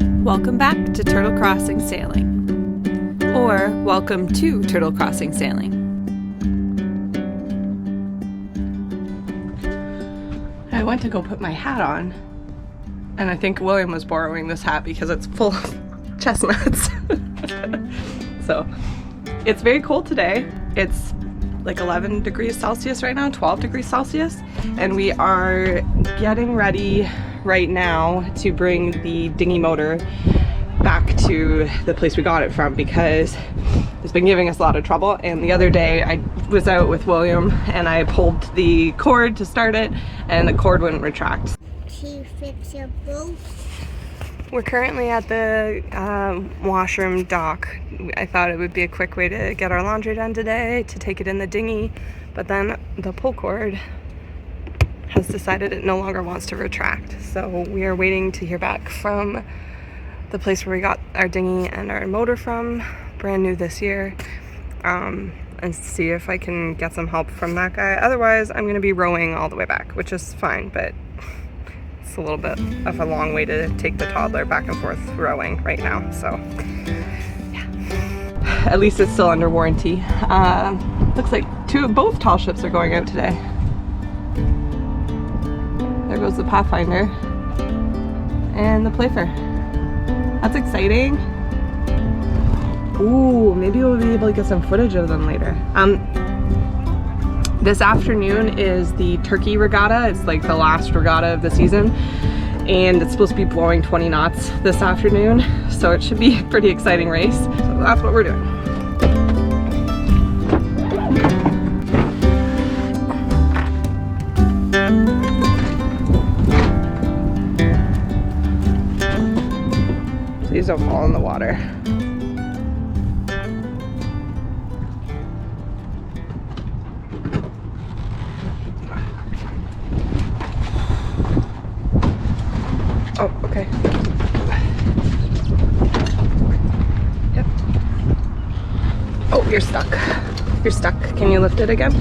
Welcome back to Turtle Crossing Sailing, or welcome to Turtle Crossing Sailing. I went to go put my hat on, and I think William was borrowing this hat because it's full of chestnuts. So it's very cold today. It's like 11 degrees Celsius right now, 12 degrees Celsius, and we are getting ready right now to bring the dinghy motor back to the place we got it from because it's been giving us a lot of trouble. And the other day I was out with William and I pulled the cord to start it and the cord wouldn't retract. To fix your boat. We're currently at the washroom dock. I thought it would be a quick way to get our laundry done today, to take it in the dinghy, but then the pull cord has decided it no longer wants to retract. So we are waiting to hear back from the place where we got our dinghy and our motor from, brand new this year, and see if I can get some help from that guy. Otherwise, I'm gonna be rowing all the way back, which is fine, but it's a little bit of a long way to take the toddler back and forth rowing right now, so yeah. At least it's still under warranty. Looks like both tall ships are going out today. There goes the Pathfinder and the Playfair. That's exciting. Ooh, maybe we'll be able to get some footage of them later. This afternoon is the Turkey regatta. It's like the last regatta of the season, and it's supposed to be blowing 20 knots this afternoon, so it should be a pretty exciting race. So that's what we're doing. Please don't fall in the water. Oh, okay. Yep. Oh, you're stuck. You're stuck. Can you lift it again?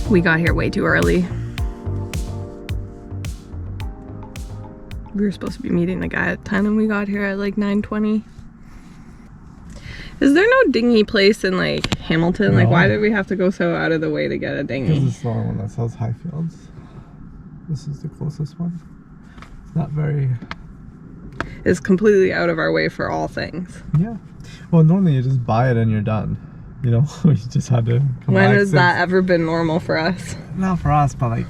We got here way too early. We were supposed to be meeting the guy at 10 and we got here at like 9:20. Is there no dinghy place in like Hamilton? No. Like, why did we have to go so out of the way to get a dinghy? Because it's the only one that sells Highfields. This is the closest one. It's not very... It's completely out of our way for all things. Yeah. Well, normally you just buy it and you're done. You know, we just had to come When back has that ever been normal for us? Not for us, but like,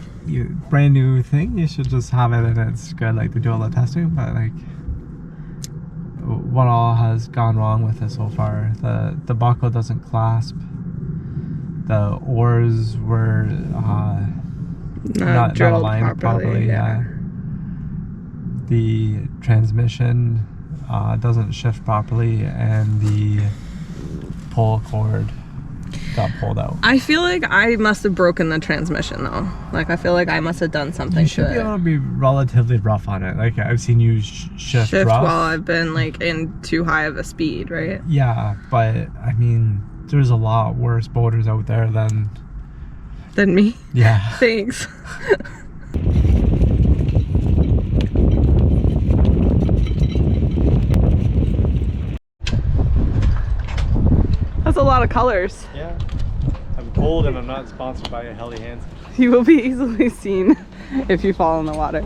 brand new thing, you should just have it and it's good. Like, they do all the testing, but like, what all has gone wrong with it so far? The buckle doesn't clasp. The oars were not aligned properly. Yeah. The transmission doesn't shift properly, and the pull cord got pulled out. I feel like I must have broken the transmission though. Like, I feel like I must have done something to it. You should be able to be relatively rough on it. Like, I've seen you shift rough while I've been like in too high of a speed, right? Yeah, but I mean, there's a lot worse boaters out there than me. Yeah. Thanks. That's a lot of colors. Yeah. I'm cold and I'm not sponsored by Helly Hansen. You will be easily seen if you fall in the water.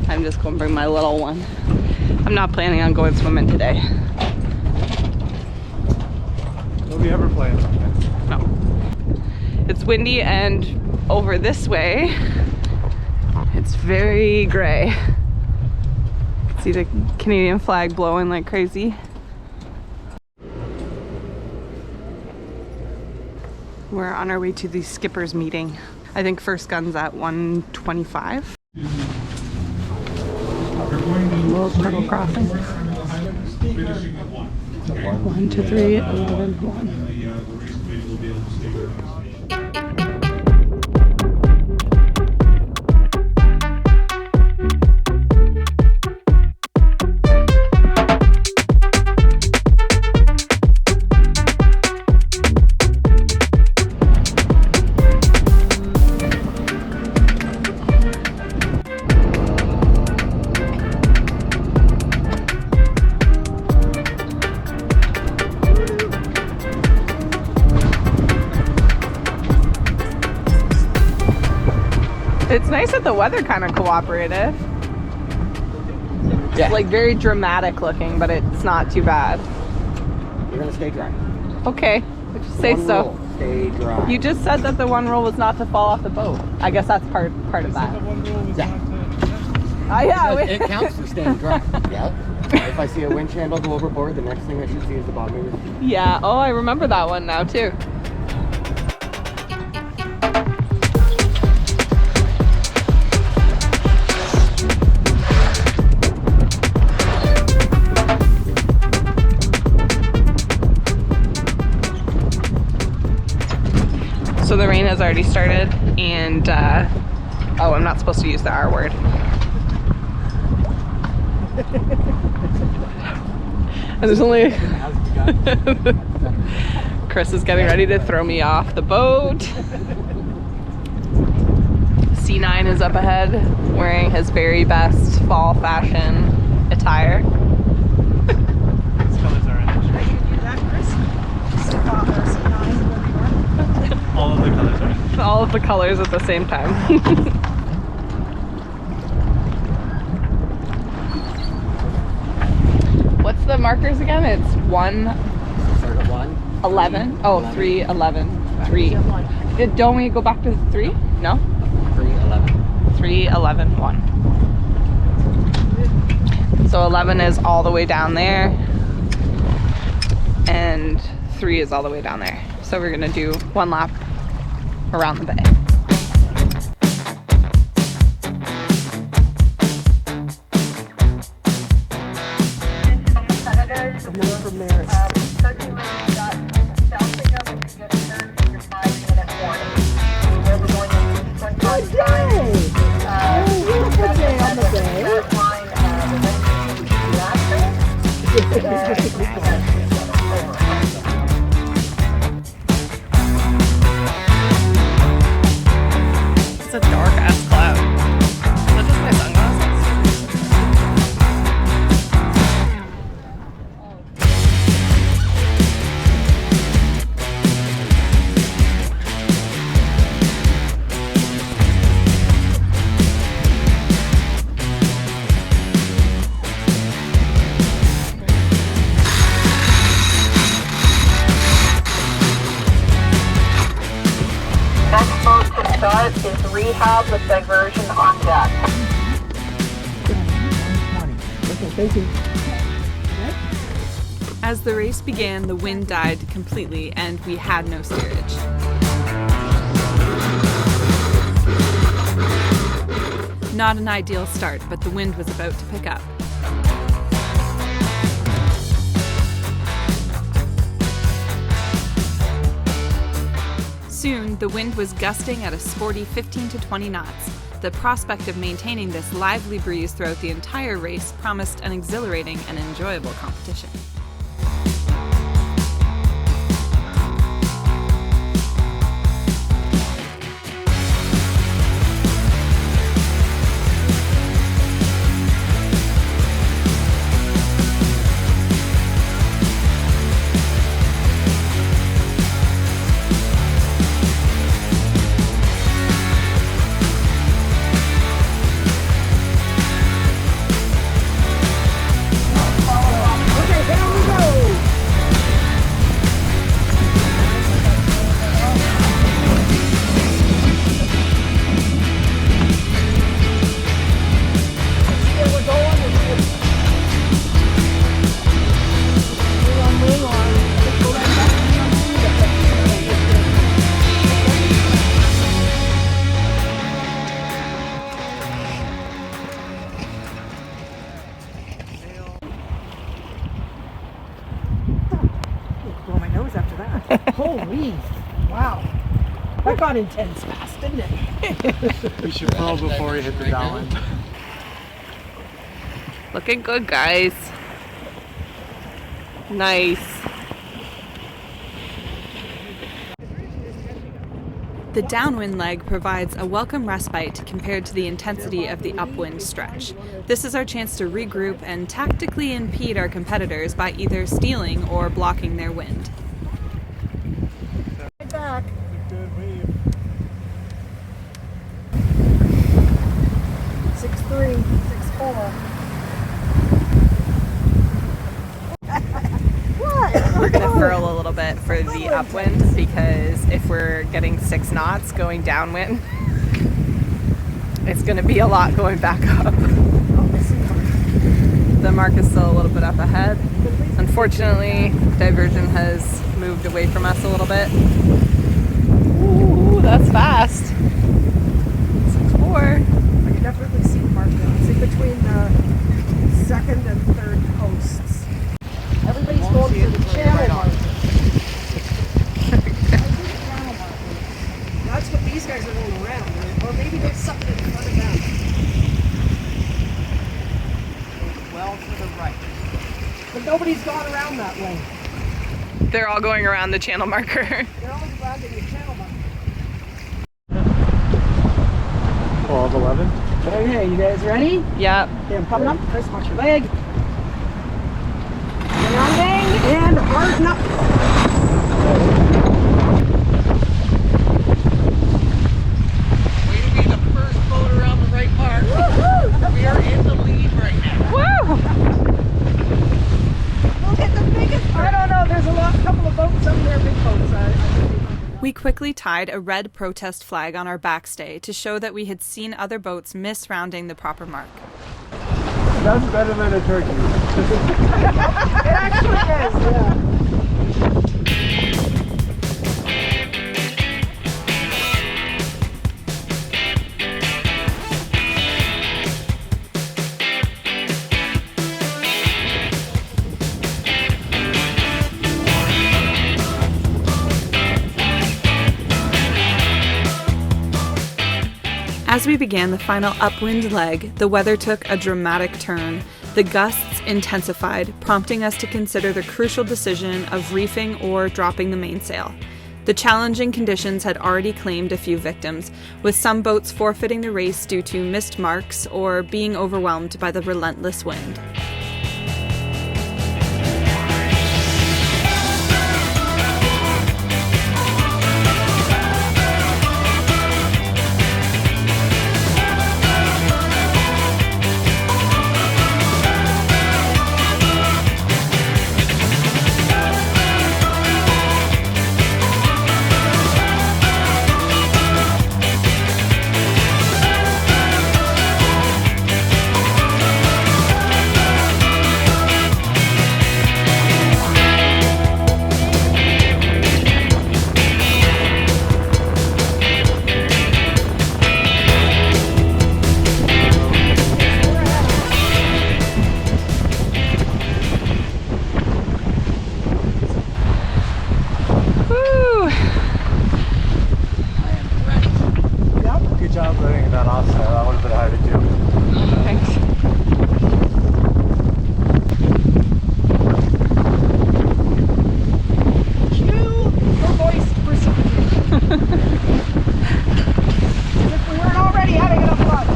I'm just going to bring my little one. I'm not planning on going swimming today. Will you ever plan on this? No. It's windy, and over this way, it's very gray. See the Canadian flag blowing like crazy. We're on our way to the skipper's meeting. I think first gun's at 1:25. Little turtle crossing. 1, 2, 3, 11, 1. It's nice that the weather kind of cooperated. Yeah. Like very dramatic looking, but it's not too bad. You're gonna stay dry. Okay, if you say One so. rule, stay dry. You just said that the one rule was not to fall off the boat. I guess that's part of that. Yeah. Yeah. It counts for staying dry. Yeah. If I see a winch handle go overboard, the next thing I should see is the bottom of your feet. Yeah. Oh, I remember that one now too. So the rain has already started, and oh, I'm not supposed to use the R word. And there's only Chris is getting ready to throw me off the boat. C9 is up ahead, wearing his very best fall fashion attire. All of the colors are. All of the colors at the same time. What's the markers again? It's 1, Start at 1. 11. Oh, 3, 11, 3. Don't we go back to 3? No? 3, 11. 3, 11, 1. So 11 is all the way down there, and 3 is all the way down there. So we're gonna do 1 lap around the bay. And then from there, It's a dark ass cloud. Is that just my sunglasses? Next boat to start is Rehab with diversion on deck. As the race began, the wind died completely and we had no steerage. Not an ideal start, but the wind was about to pick up. Soon, the wind was gusting at a sporty 15 to 20 knots. The prospect of maintaining this lively breeze throughout the entire race promised an exhilarating and enjoyable competition. okay, down cruise after that. Holy, wow. That got intense fast, didn't it? We should pull before we hit the downwind. Looking good, guys. Nice. The downwind leg provides a welcome respite compared to the intensity of the upwind stretch. This is our chance to regroup and tactically impede our competitors by either stealing or blocking their wind. Back. 6'3", 6'4". We're going to furl a little bit for the upwind because if we're getting 6 knots going downwind, it's going to be a lot going back up. The mark is still a little bit up ahead. Unfortunately, diversion has moved away from us a little bit. Ooh, that's fast. 6'4". I can definitely see the mark now. It's in between the second and third posts. Everybody's going to the channel marker. That's what these guys are going around, right? Or maybe there's something in front of them. Well to the right. But nobody's gone around that way. They're all going around the channel marker. They're all around in the channel marker. 12, 11. Okay, you guys ready? Yep. Okay, I'm coming up. Chris, watch your leg. And harden up. Way to be the first boat around the right mark. We are in the lead right now. Woo! We'll get the biggest. I don't know. There's a couple of boats up there, big boats. We quickly tied a red protest flag on our backstay to show that we had seen other boats miss rounding the proper mark. That's better than a turkey. It actually is, yeah. As we began the final upwind leg, the weather took a dramatic turn. The gusts intensified, prompting us to consider the crucial decision of reefing or dropping the mainsail. The challenging conditions had already claimed a few victims, with some boats forfeiting the race due to missed marks or being overwhelmed by the relentless wind. Good job letting that offset. That would have been hard to do. Thanks. Cue your voice precipitation. As if we weren't already having enough fun.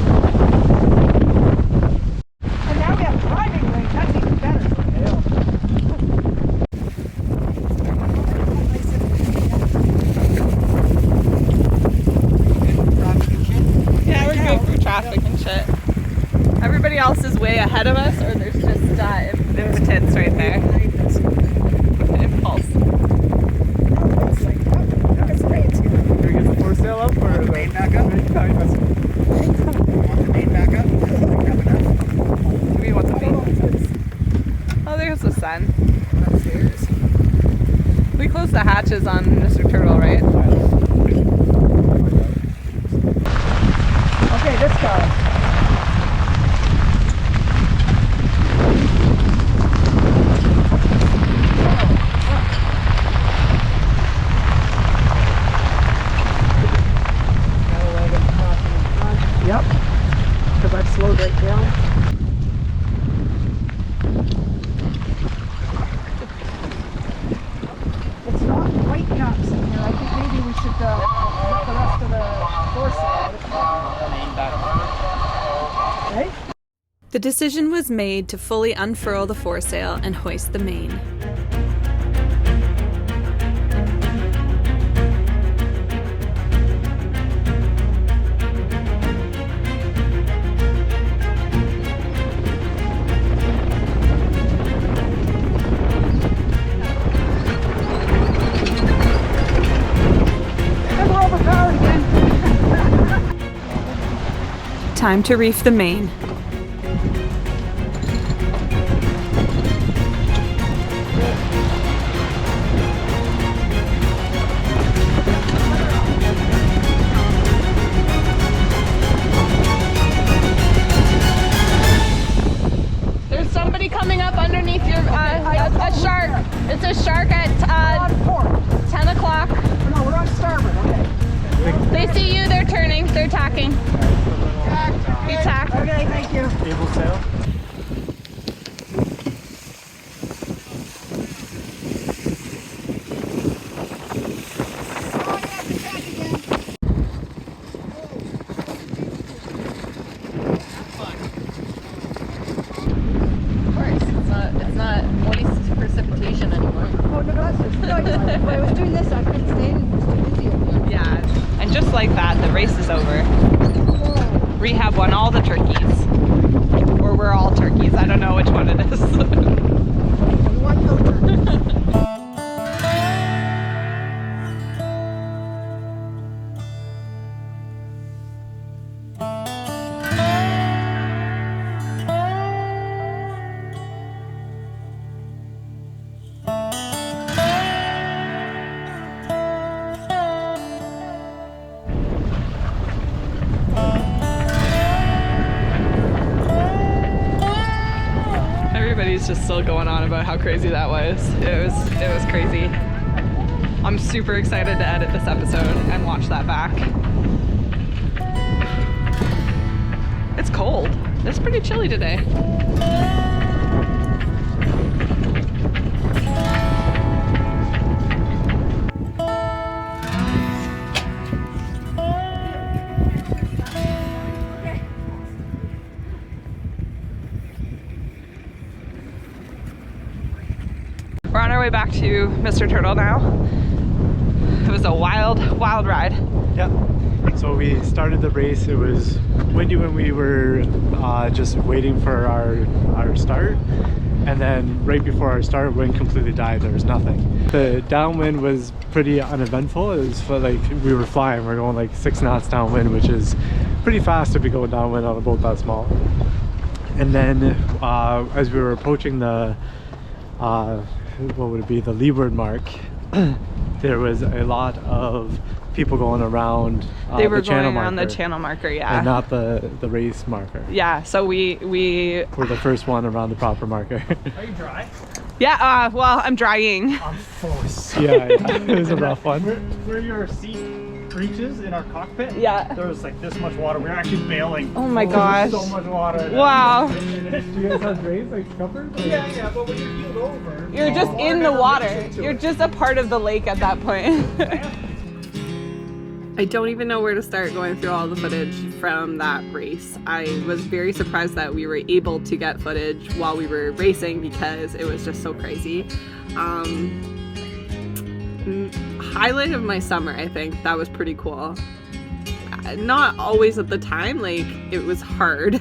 And now we have driving range. That's even better. Yeah, we're good for traffic and shit. Everybody else is way ahead of us, or there's just there's tents right there. Impulse. Do we get the foresail up or the main back up? Want the main back up? Do we want the main? Oh, there's the sun. Upstairs. We closed the hatches on Mr. Turtle, right? Okay, this guy. The decision was made to fully unfurl the foresail and hoist the main. Time to reef the main. There's somebody coming up underneath your, a shark. It's a shark at 10 o'clock. No, we're on starboard, okay. They see you, they're turning, they're tacking. You tack. Okay, thank you. Cable sail. Of course, it's not moist precipitation anymore. Oh, no, that's just, no, when I was doing this, I couldn't stand it. It was too busy. Yeah, and just like that, the race is over. Rehab won all the turkeys. Or we're all turkeys, I don't know which one it is. One filter. Everybody's just still going on about how crazy that was. It was crazy. I'm super excited to edit this episode and watch that back. It's cold. It's pretty chilly today. We're on our way back to Mr. Turtle now. It was a wild, wild ride. Yep. So we started the race. It was windy when we were just waiting for our start. And then right before our start, wind completely died. There was nothing. The downwind was pretty uneventful. It was like we were flying. We're going like 6 knots downwind, which is pretty fast to be going downwind on a boat that small. And then as we were approaching the what would it be, the leeward mark, there was a lot of people going around They were the channel going around marker, the channel marker, yeah. and not the race marker. Yeah, so we We're the first one around the proper marker. Are you dry? yeah, well, I'm drying. I'm full of sweat. yeah, it was a rough one. Where your seat reaches in our cockpit, Yeah. there was like this much water. We were actually bailing. Oh my There gosh. was so much water. Wow. Do you guys have race like covered? Yeah, but when you're heeled over, You're just in the never water. reaches into You're it. just a part of the lake at that point. I don't even know where to start going through all the footage from that race. I was very surprised that we were able to get footage while we were racing because it was just so crazy. Highlight of my summer, I think. That was pretty cool. Not always at the time, like it was hard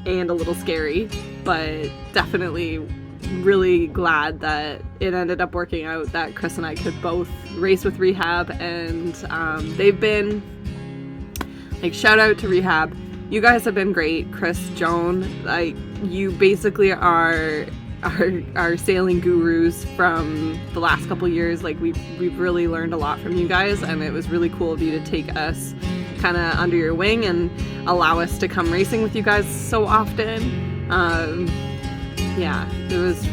and a little scary, but definitely really glad that it ended up working out that Chris and I could both race with Rehab, and they've been like, shout out to Rehab. You guys have been great. Chris, Joan, like, you basically are our sailing gurus from the last couple years. Like we've really learned a lot from you guys, and it was really cool of you to take us kind of under your wing and allow us to come racing with you guys so often. Yeah, it was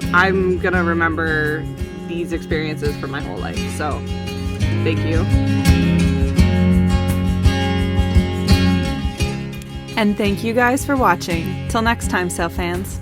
I'm gonna remember these experiences for my whole life, so thank you. And thank you guys for watching. Till next time, sail fans.